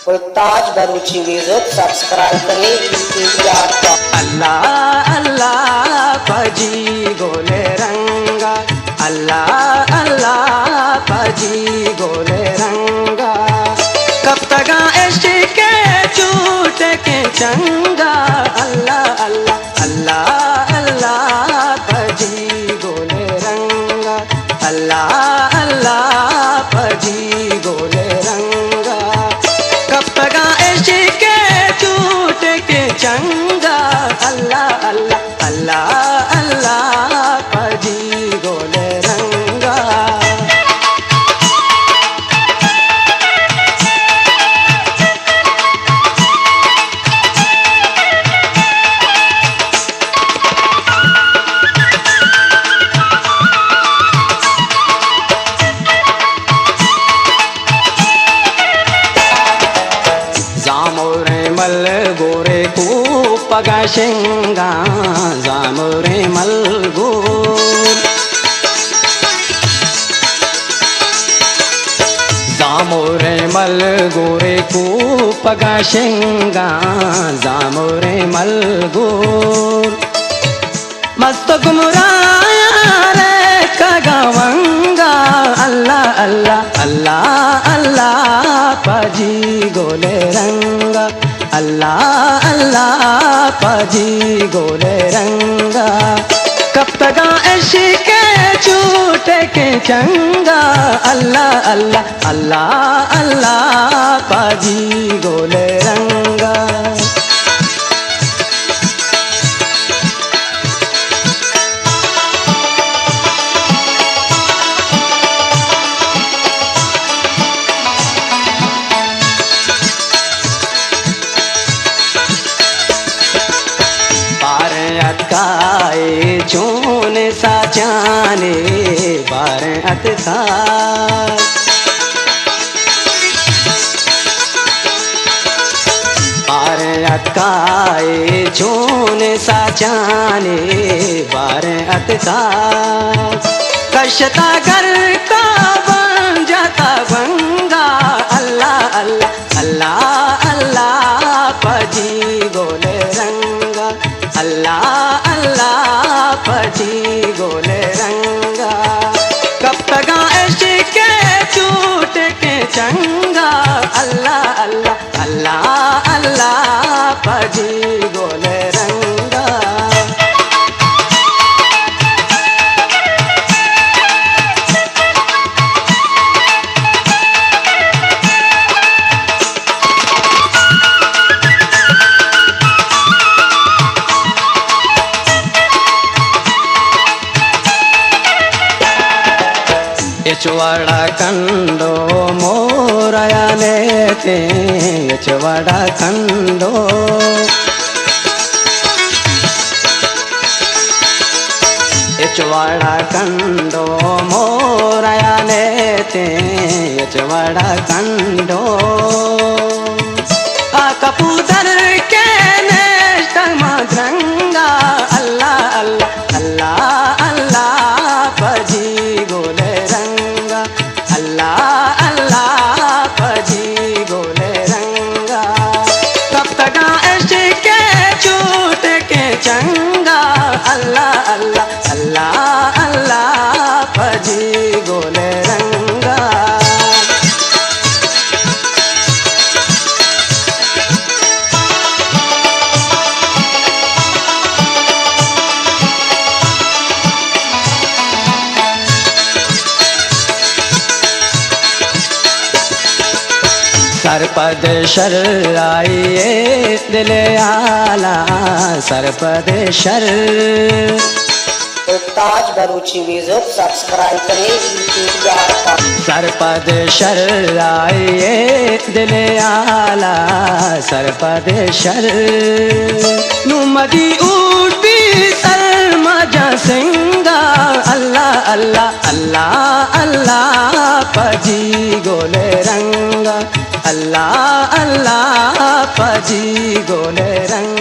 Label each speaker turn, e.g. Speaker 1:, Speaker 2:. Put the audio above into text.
Speaker 1: कोई ताज बरूची music subscribe करें।
Speaker 2: अल्लाह अल्लाह पजी गोले रंगा, अल्लाह अल्लाह पजी गोले रंगा। कब तक इश्क के झूठ के चंगा, अल्लाह अल्लाह अल्लाह अल्लाह पजी गोले रंगा, अल्लाह अल्लाह पजी गोले रंगा। कब तक इश्क के झूठ के चंगा, अल्लाह अल्लाह अल्लाह अल्लाह पजी गोले रंगा। जामोरे मल गोरे को पगाशेंगा, जामोरे मल गोर जामोरे मल गोरे को पगाशेंगा, जामोरे मल गोर। मस्त गुमराया रे कगवंगा, अल्लाह अल्लाह अल्लाह अल्लाह पजी गोले रंगा, अल्लाह अल्लाह पजी गोले रंगा। कब तक इश्क के झूठ के चंगा, अल्लाह अल्लाह अल्लाह अल्लाह पजी गोले रंगा। अतकाए चूने सा जाने बार अतकाए, बार अतकाए चूने सा जाने बार अतकाए। कशता घर का बन जाता बंगा, अल्लाह अल्लाह अल्लाह अल्लाह पजी गोले रंगा, अल्लाह अल्लाह पजी गोले रंगा। कब तक इश्क के झूठ के चंगा, अल्लाह अल्लाह अल्लाह अल्लाह पजी गोले रंगा। यचवाड़ा कंडो मोराया लेते, यचवाड़ा कंडो यचवाड़ा कंडो मोराया लेते, यचवाड़ा कंडो। आ कपूतर के नेश मधरंगा, अल्लाह अल्लाह अल्लाह अल्लाह पजी गोले रंगा, अल्लाह अल्लाह पजी गोले रंगा। कब तक इश्क के झूठ के चंगा, अल्लाह अल्लाह अल्लाह अल्लाह पजी गोले रंगा। सरपद शर आइए दिले आला, सरपद शर।
Speaker 1: ताज बरूची म्यूजिक सब्सक्राइब करें।
Speaker 2: सरपद शर आइए दिले आला, सरपद शर। नुमदी उठ भी सर मजा सिंगा, अल्लाह अल्लाह अल्लाह अल्लाह पजी गोले रंगा, अल्लाह अल्लाह पजी गोले रंगा।